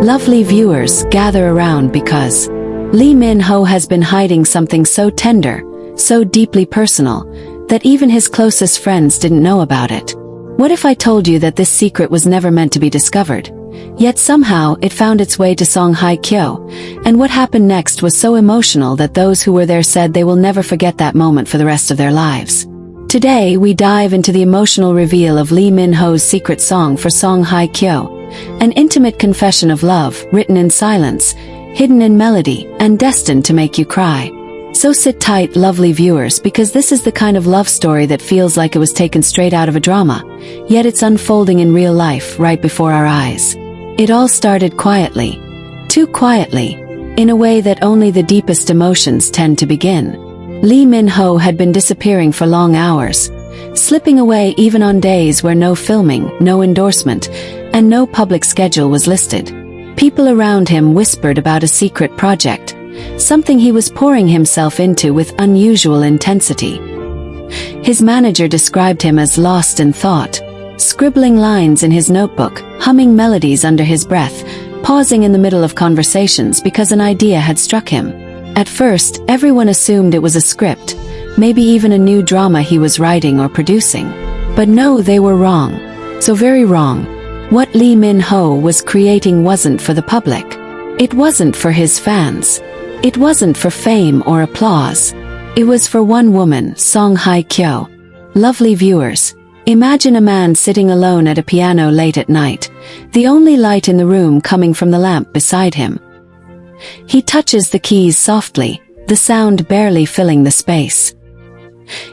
Lovely viewers, gather around because Lee Min-ho has been hiding something so tender, so deeply personal, that even his closest friends didn't know about it. What if I told you that this secret was never meant to be discovered? Yet somehow it found its way to song Hye Kyo, and what happened next was so emotional that those who were there said they will never forget that moment for the rest of their lives. Today we dive into the emotional reveal of Lee Min-ho's secret song for song Hye Kyo, an intimate confession of love, written in silence, hidden in melody, and destined to make you cry. So sit tight, lovely viewers, because this is the kind of love story that feels like it was taken straight out of a drama, yet it's unfolding in real life right before our eyes. It all started quietly, too quietly, in a way that only the deepest emotions tend to begin. Lee Min-ho had been disappearing for long hours, slipping away even on days where no filming, no endorsement, and no public schedule was listed. People around him whispered about a secret project, something he was pouring himself into with unusual intensity. His manager described him as lost in thought, scribbling lines in his notebook, humming melodies under his breath, pausing in the middle of conversations because an idea had struck him. At first, everyone assumed it was a script, maybe even a new drama he was writing or producing. But no, they were wrong. So very wrong. What Lee Min-ho was creating wasn't for the public. It wasn't for his fans. It wasn't for fame or applause. It was for one woman, Song Hye Kyo. Lovely viewers, imagine a man sitting alone at a piano late at night, the only light in the room coming from the lamp beside him. He touches the keys softly, the sound barely filling the space.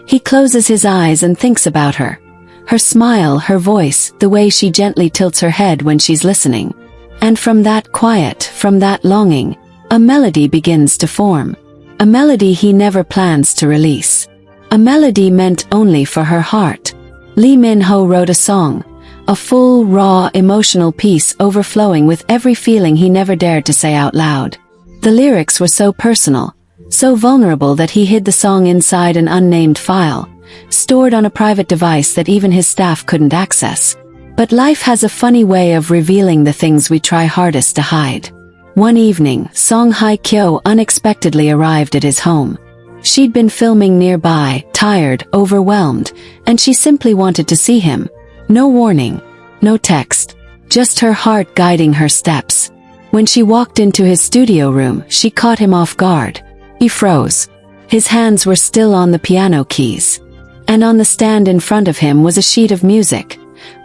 He closes his eyes and thinks about her. Her smile, her voice, the way she gently tilts her head when she's listening. And from that quiet, from that longing, a melody begins to form. A melody he never plans to release. A melody meant only for her heart. Lee Min-ho wrote a song, a full, raw, emotional piece overflowing with every feeling he never dared to say out loud. The lyrics were so personal, so vulnerable that he hid the song inside an unnamed file, stored on a private device that even his staff couldn't access. But life has a funny way of revealing the things we try hardest to hide. One evening, Song Hye Kyo unexpectedly arrived at his home. She'd been filming nearby, tired, overwhelmed, and she simply wanted to see him. No warning, no text, just her heart guiding her steps. When she walked into his studio room, she caught him off guard. He froze. His hands were still on the piano keys. And on the stand in front of him was a sheet of music,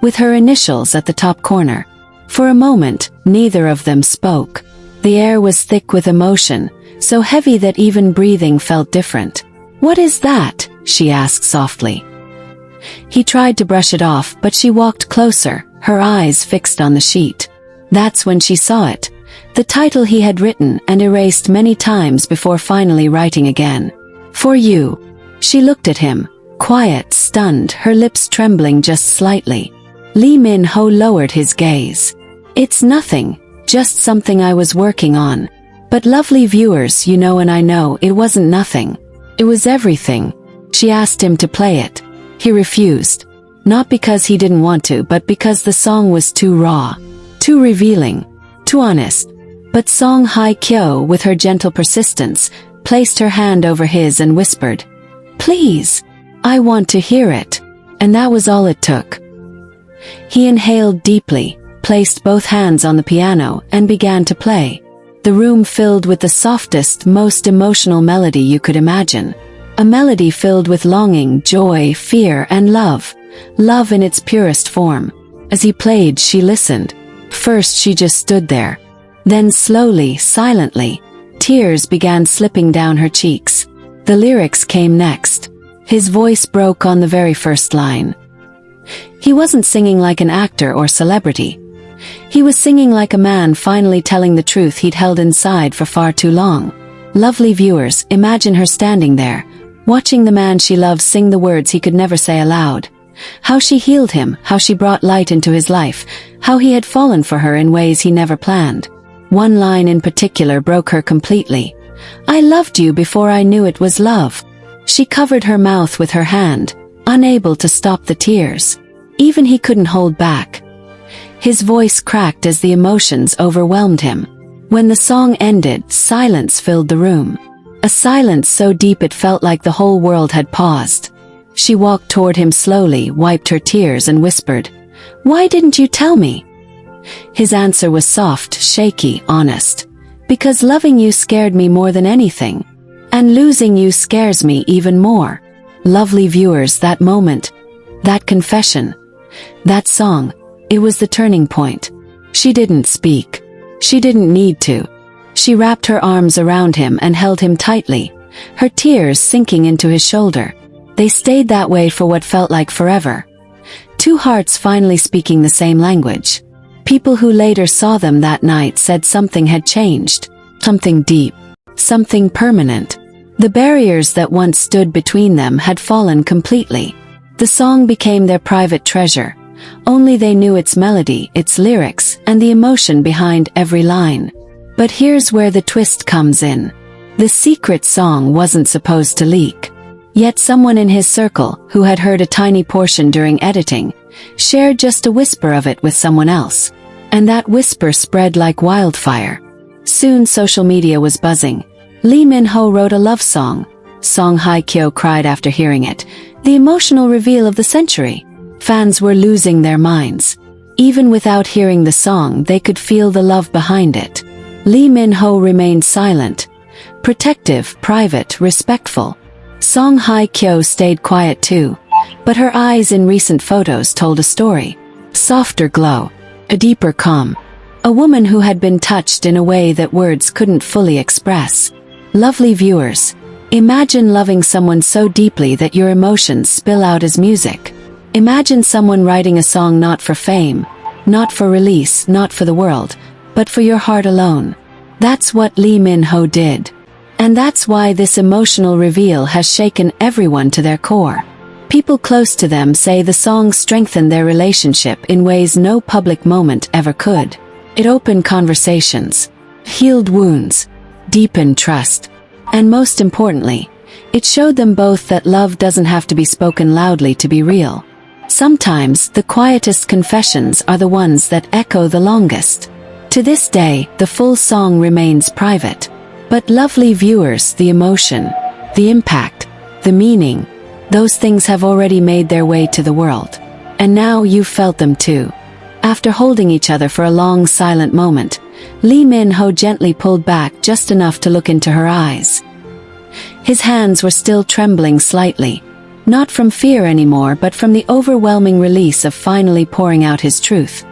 with her initials at the top corner. For a moment, neither of them spoke. The air was thick with emotion, so heavy that even breathing felt different. "What is that?" she asked softly. He tried to brush it off, but she walked closer, her eyes fixed on the sheet. That's when she saw it, the title he had written and erased many times before finally writing again. "For you." She looked at him, quiet, stunned, her lips trembling just slightly. Lee Min-ho lowered his gaze. "It's nothing, just something I was working on." But lovely viewers, you know and I know, it wasn't nothing. It was everything. She asked him to play it. He refused. Not because he didn't want to, but because the song was too raw, too revealing, too honest. But Song Hye Kyo, with her gentle persistence, placed her hand over his and whispered, "Please, I want to hear it." And that was all it took. He inhaled deeply, placed both hands on the piano, and began to play. The room filled with the softest, most emotional melody you could imagine. A melody filled with longing, joy, fear, and love. Love in its purest form. As he played, she listened. First she just stood there. Then slowly, silently, tears began slipping down her cheeks. The lyrics came next. His voice broke on the very first line. He wasn't singing like an actor or celebrity. He was singing like a man finally telling the truth he'd held inside for far too long. Lovely viewers, imagine her standing there, watching the man she loved sing the words he could never say aloud. How she healed him, how she brought light into his life, how he had fallen for her in ways he never planned. One line in particular broke her completely. "I loved you before I knew it was love." She covered her mouth with her hand, unable to stop the tears. Even he couldn't hold back. His voice cracked as the emotions overwhelmed him. When the song ended, silence filled the room. A silence so deep it felt like the whole world had paused. She walked toward him slowly, wiped her tears and whispered, "Why didn't you tell me?" His answer was soft, shaky, honest. "Because loving you scared me more than anything. And losing you scares me even more." Lovely viewers, that moment, that confession, that song, it was the turning point. She didn't speak. She didn't need to. She wrapped her arms around him and held him tightly, her tears sinking into his shoulder. They stayed that way for what felt like forever. Two hearts finally speaking the same language. People who later saw them that night said something had changed. Something deep. Something permanent. The barriers that once stood between them had fallen completely. The song became their private treasure. Only they knew its melody, its lyrics, and the emotion behind every line. But here's where the twist comes in. The secret song wasn't supposed to leak. Yet someone in his circle, who had heard a tiny portion during editing, shared just a whisper of it with someone else. And that whisper spread like wildfire. Soon social media was buzzing. Lee Min-ho wrote a love song. Hye Kyo cried after hearing it. The emotional reveal of the century. Fans were losing their minds. Even without hearing the song, they could feel the love behind it. Lee Min-ho remained silent. Protective, private, respectful. Hye Kyo stayed quiet too. But her eyes in recent photos told a story. Softer glow. A deeper calm. A woman who had been touched in a way that words couldn't fully express. Lovely viewers, imagine loving someone so deeply that your emotions spill out as music. Imagine someone writing a song not for fame, not for release, not for the world, but for your heart alone. That's what Lee Min-ho did. And that's why this emotional reveal has shaken everyone to their core. People close to them say the song strengthened their relationship in ways no public moment ever could. It opened conversations, healed wounds, deepened trust, and most importantly, it showed them both that love doesn't have to be spoken loudly to be real. Sometimes the quietest confessions are the ones that echo the longest. To this day, the full song remains private. But lovely viewers, the emotion, the impact, the meaning, those things have already made their way to the world. And now you've felt them too. After holding each other for a long silent moment, Lee Min-ho gently pulled back just enough to look into her eyes. His hands were still trembling slightly, not from fear anymore but from the overwhelming release of finally pouring out his truth.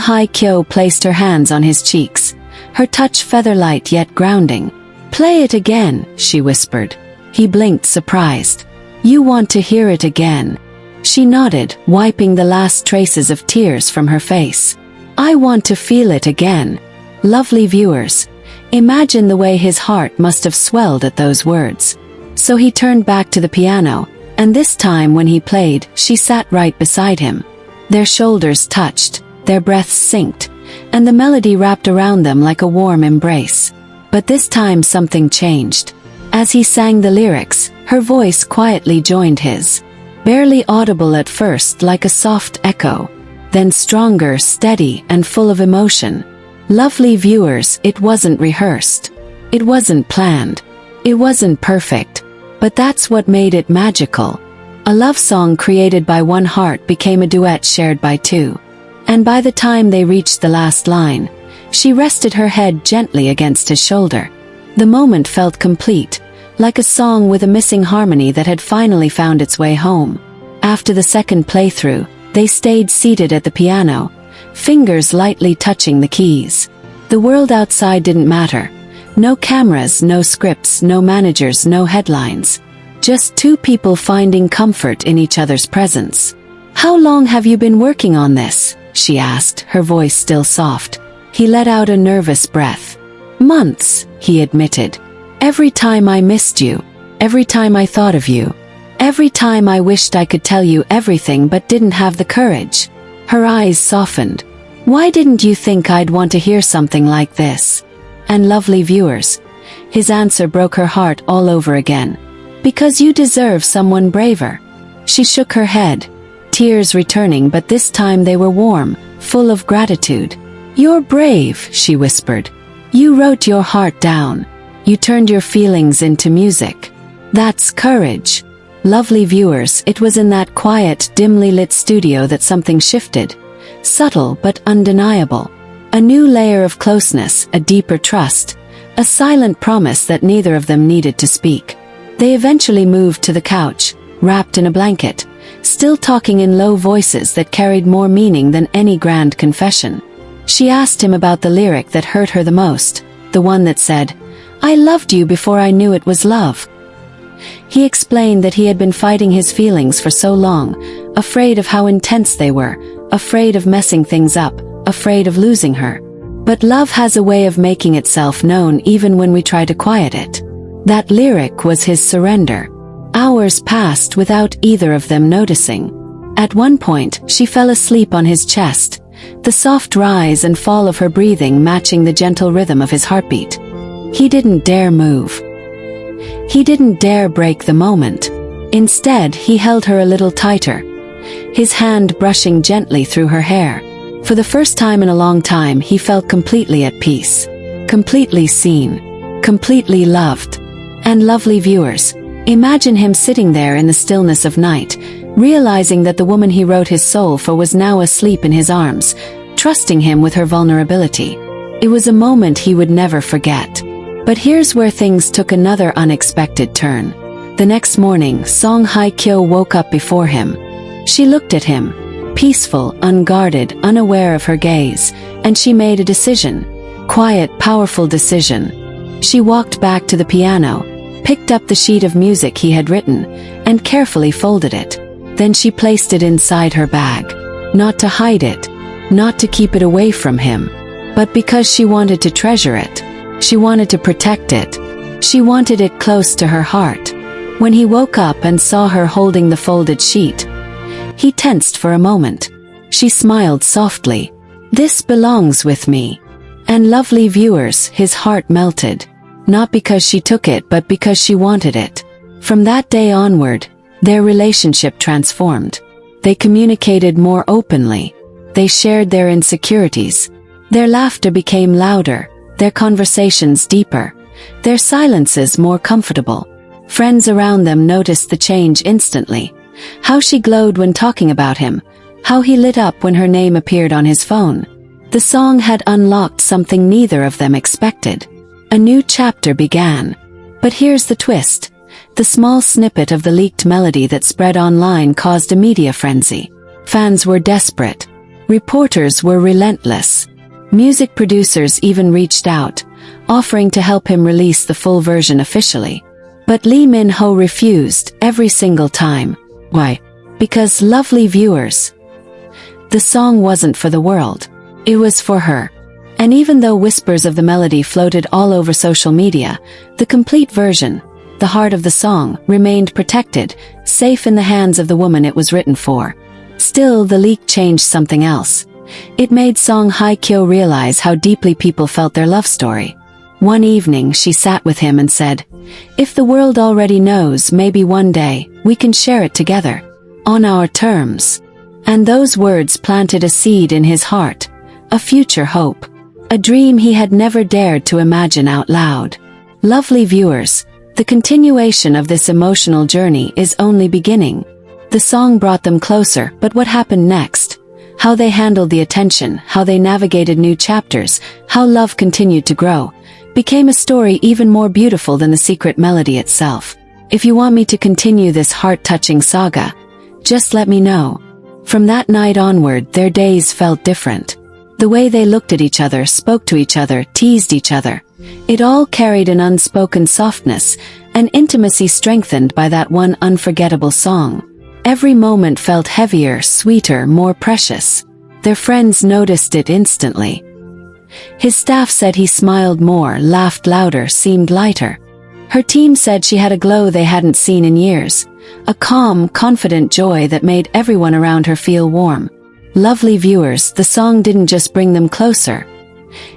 Hye Kyo placed her hands on his cheeks, her touch feather-light yet grounding. "Play it again," she whispered. He blinked, surprised. "You want to hear it again?" She nodded, wiping the last traces of tears from her face. "I want to feel it again." Lovely viewers, imagine the way his heart must have swelled at those words. So he turned back to the piano, and this time when he played, she sat right beside him. Their shoulders touched, their breaths synced, and the melody wrapped around them like a warm embrace. But this time something changed. As he sang the lyrics, her voice quietly joined his. Barely audible at first, like a soft echo, then stronger, steady, and full of emotion. Lovely viewers, it wasn't rehearsed. It wasn't planned. It wasn't perfect. But that's what made it magical. A love song created by one heart became a duet shared by two. And by the time they reached the last line, she rested her head gently against his shoulder. The moment felt complete, like a song with a missing harmony that had finally found its way home. After the second playthrough, they stayed seated at the piano, fingers lightly touching the keys. The world outside didn't matter. No cameras, no scripts, no managers, no headlines. Just two people finding comfort in each other's presence. "How long have you been working on this?" she asked, her voice still soft. He let out a nervous breath. "Months," he admitted. "Every time I missed you. Every time I thought of you. Every time I wished I could tell you everything but didn't have the courage." Her eyes softened. "Why didn't you think I'd want to hear something like this?" And lovely viewers, his answer broke her heart all over again. "Because you deserve someone braver." She shook her head. tears returning, but this time they were warm, full of gratitude. "You're brave," she whispered. "You wrote your heart down. You turned your feelings into music. That's courage." Lovely viewers, it was in that quiet, dimly lit studio that something shifted. Subtle but undeniable. A new layer of closeness, a deeper trust, a silent promise that neither of them needed to speak. They eventually moved to the couch, wrapped in a blanket, still talking in low voices that carried more meaning than any grand confession. She asked him about the lyric that hurt her the most, the one that said, "I loved you before I knew it was love." He explained that he had been fighting his feelings for so long, afraid of how intense they were, afraid of messing things up, afraid of losing her. But love has a way of making itself known even when we try to quiet it. That lyric was his surrender. Hours passed without either of them noticing. At one point, she fell asleep on his chest, the soft rise and fall of her breathing matching the gentle rhythm of his heartbeat. He didn't dare move. He didn't dare break the moment. Instead, he held her a little tighter, his hand brushing gently through her hair. For the first time in a long time, he felt completely at peace, completely seen, completely loved. And lovely viewers, imagine him sitting there in the stillness of night, realizing that the woman he wrote his soul for was now asleep in his arms, trusting him with her vulnerability. It was a moment he would never forget. But here's where things took another unexpected turn. The next morning, hye Kyo woke up before him. She looked at him, peaceful, unguarded, unaware of her gaze, and she made a decision. Quiet, powerful decision. She walked back to the piano, picked up the sheet of music he had written, and carefully folded it. Then she placed it inside her bag. Not to hide it, not to keep it away from him, but because she wanted to treasure it. She wanted to protect it. She wanted it close to her heart. When he woke up and saw her holding the folded sheet, he tensed for a moment. She smiled softly. "This belongs with me." And lovely viewers, his heart melted. Not because she took it, but because she wanted it. From that day onward, their relationship transformed. They communicated more openly. They shared their insecurities. Their laughter became louder, their conversations deeper, their silences more comfortable. Friends around them noticed the change instantly. How she glowed when talking about him, how he lit up when her name appeared on his phone. The song had unlocked something neither of them expected. A new chapter began. But here's the twist. The small snippet of the leaked melody that spread online caused a media frenzy. Fans were desperate. Reporters were relentless. Music producers even reached out, offering to help him release the full version officially. But Lee Min-ho refused, every single time. Why? Because, lovely viewers, the song wasn't for the world. It was for her. And even though whispers of the melody floated all over social media, the complete version, the heart of the song, remained protected, safe in the hands of the woman it was written for. Still, the leak changed something else. It made hye Kyo realize how deeply people felt their love story. One evening, she sat with him and said, "If the world already knows, maybe one day, we can share it together. On our terms." And those words planted a seed in his heart, a future hope, a dream he had never dared to imagine out loud. Lovely viewers, the continuation of this emotional journey is only beginning. The song brought them closer, but what happened next? How they handled the attention, how they navigated new chapters, how love continued to grow, became a story even more beautiful than the secret melody itself. If you want me to continue this heart-touching saga, just let me know. From that night onward, their days felt different. The way they looked at each other, spoke to each other, teased each other. It all carried an unspoken softness, an intimacy strengthened by that one unforgettable song. Every moment felt heavier, sweeter, more precious. Their friends noticed it instantly. His staff said he smiled more, laughed louder, seemed lighter. Her team said she had a glow they hadn't seen in years, a calm, confident joy that made everyone around her feel warm. Lovely viewers, the song didn't just bring them closer.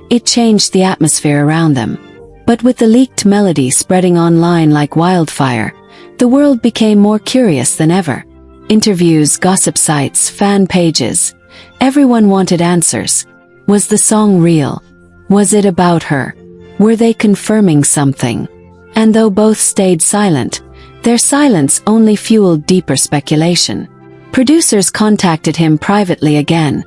It changed the atmosphere around them. But with the leaked melody spreading online like wildfire, the world became more curious than ever. Interviews, gossip sites, fan pages. Everyone wanted answers. Was the song real? Was it about her? Were they confirming something? And though both stayed silent, their silence only fueled deeper speculation. Producers contacted him privately again,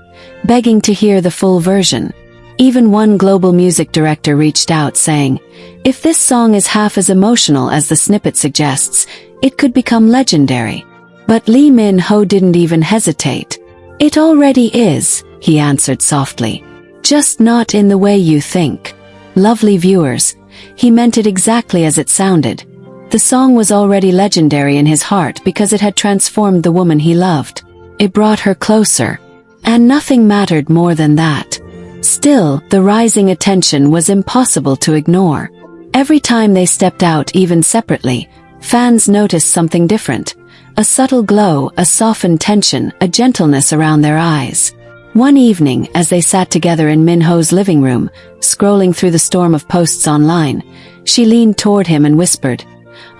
begging to hear the full version. Even one global music director reached out saying, "If this song is half as emotional as the snippet suggests, it could become legendary." But Lee Min-ho didn't even hesitate. "It already is," he answered softly. "Just not in the way you think." Lovely viewers, he meant it exactly as it sounded. The song was already legendary in his heart because it had transformed the woman he loved. It brought her closer. And nothing mattered more than that. Still, the rising attention was impossible to ignore. Every time they stepped out, even separately, fans noticed something different. A subtle glow, a softened tension, a gentleness around their eyes. One evening, as they sat together in Min-ho's living room, scrolling through the storm of posts online, she leaned toward him and whispered,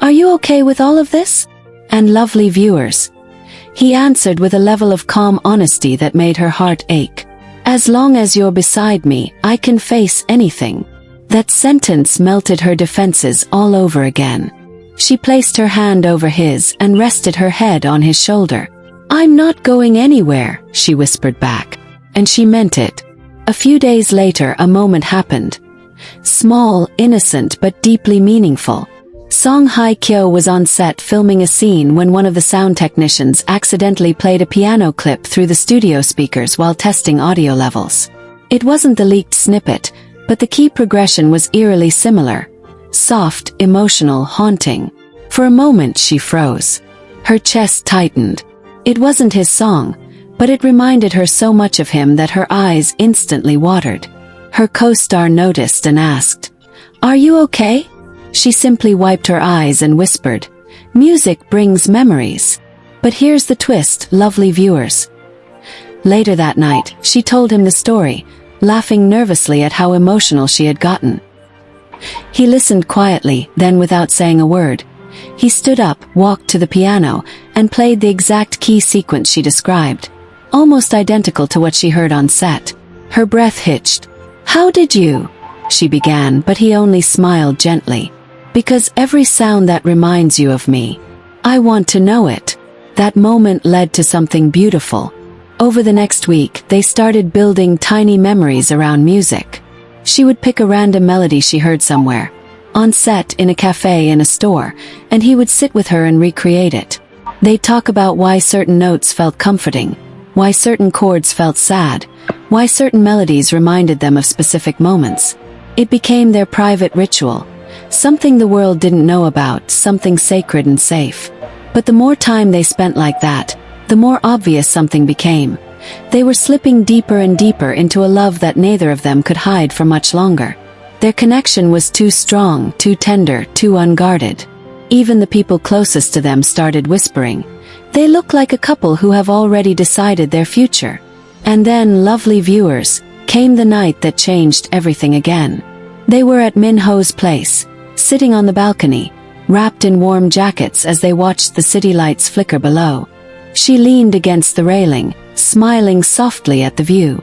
"Are you okay with all of this?" And lovely viewers, he answered with a level of calm honesty that made her heart ache. "As long as you're beside me, I can face anything." That sentence melted her defenses all over again. She placed her hand over his and rested her head on his shoulder. "I'm not going anywhere," she whispered back. And she meant it. A few days later, a moment happened. Small, innocent, but deeply meaningful. Song Hye Kyo was on set filming a scene when one of the sound technicians accidentally played a piano clip through the studio speakers while testing audio levels. It wasn't the leaked snippet, but the key progression was eerily similar. Soft, emotional, haunting. For a moment she froze. Her chest tightened. It wasn't his song, but it reminded her so much of him that her eyes instantly watered. Her co-star noticed and asked, "Are you okay?" She simply wiped her eyes and whispered, "Music brings memories." But here's the twist, lovely viewers. Later that night, she told him the story, laughing nervously at how emotional she had gotten. He listened quietly, then without saying a word, he stood up, walked to the piano, and played the exact key sequence she described, almost identical to what she heard on set. Her breath hitched. "How did you?" she began, but he only smiled gently. "Because every sound that reminds you of me. I want to know it." That moment led to something beautiful. Over the next week, they started building tiny memories around music. She would pick a random melody she heard somewhere, on set, in a cafe, in a store, and he would sit with her and recreate it. They'd talk about why certain notes felt comforting, why certain chords felt sad, why certain melodies reminded them of specific moments. It became their private ritual, something the world didn't know about, something sacred and safe. But the more time they spent like that, the more obvious something became. They were slipping deeper and deeper into a love that neither of them could hide for much longer. Their connection was too strong, too tender, too unguarded. Even the people closest to them started whispering, "They look like a couple who have already decided their future." And then, lovely viewers, came the night that changed everything again. They were at Min-ho's place, sitting on the balcony, wrapped in warm jackets as they watched the city lights flicker below. She leaned against the railing, smiling softly at the view.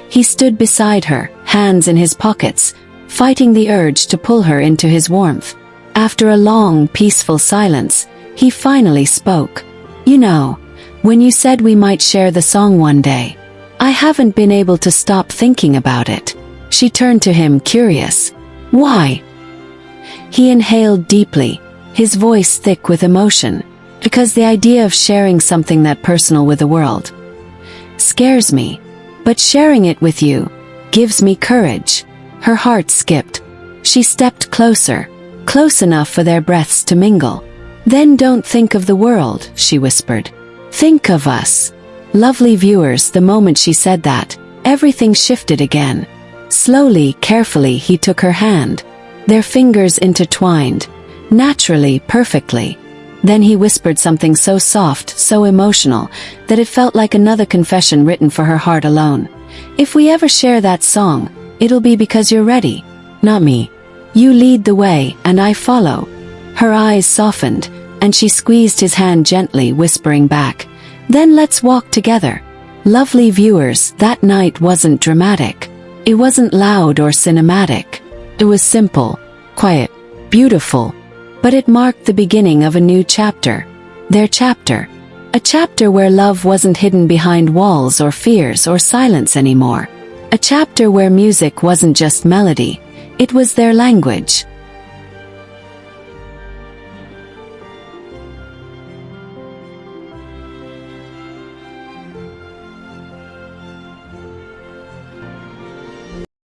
He stood beside her, hands in his pockets, fighting the urge to pull her into his warmth. After a long, peaceful silence, he finally spoke. "You know, when you said we might share the song one day, I haven't been able to stop thinking about it." She turned to him, curious. "Why?" He inhaled deeply, his voice thick with emotion. "Because the idea of sharing something that personal with the world scares me. But sharing it with you gives me courage." Her heart skipped. She stepped closer, close enough for their breaths to mingle. "Then don't think of the world," she whispered. "Think of us." Lovely viewers, the moment she said that, everything shifted again. Slowly, carefully, he took her hand. Their fingers intertwined, naturally, perfectly. Then he whispered something so soft, so emotional, that it felt like another confession written for her heart alone. "If we ever share that song, it'll be because you're ready, not me. You lead the way, and I follow." Her eyes softened, and she squeezed his hand gently, whispering back, "Then let's walk together." Lovely viewers, that night wasn't dramatic. It wasn't loud or cinematic. It was simple, quiet, beautiful. But it marked the beginning of a new chapter. Their chapter. A chapter where love wasn't hidden behind walls or fears or silence anymore. A chapter where music wasn't just melody. It was their language.